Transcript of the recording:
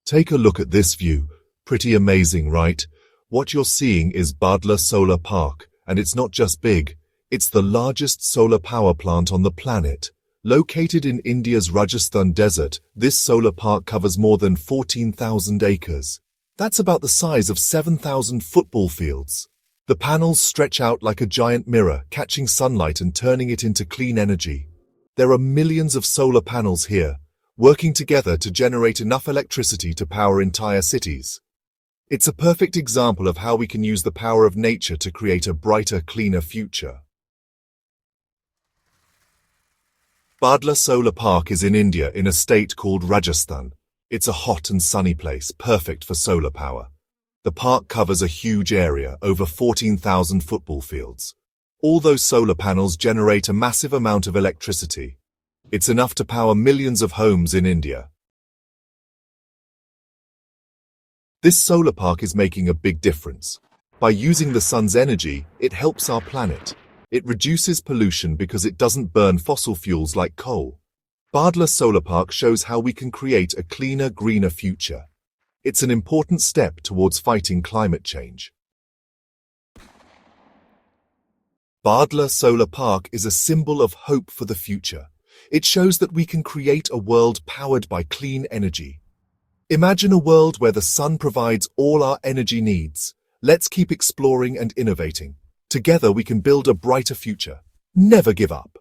Take a look at this view. Pretty amazing, right? What you're seeing is Bhadla Solar Park, and it's not just big, it's the largest solar power plant on the planet. Located in India's Rajasthan desert, this solar park covers more than 14,000 acres. That's about the size of 7,000 football fields. The panels stretch out like a giant mirror, catching sunlight and turning it into clean energy. There are millions of solar panels here, working together to generate enough electricity to power entire cities. It's a perfect example of how we can use the power of nature to create a brighter, cleaner future. Bhadla Solar Park is in India in a state called Rajasthan. It's a hot and sunny place, perfect for solar power. The park covers a huge area, over 14,000 football fields. All those solar panels generate a massive amount of electricity. It's enough to power millions of homes in India. This solar park is making a big difference. By using the sun's energy, it helps our planet. It reduces pollution because it doesn't burn fossil fuels like coal. Bhadla Solar Park shows how we can create a cleaner, greener future. It's an important step towards fighting climate change. Bhadla Solar Park is a symbol of hope for the future. It shows that we can create a world powered by clean energy. Imagine a world where the sun provides all our energy needs. Let's keep exploring and innovating. Together we can build a brighter future. Never give up.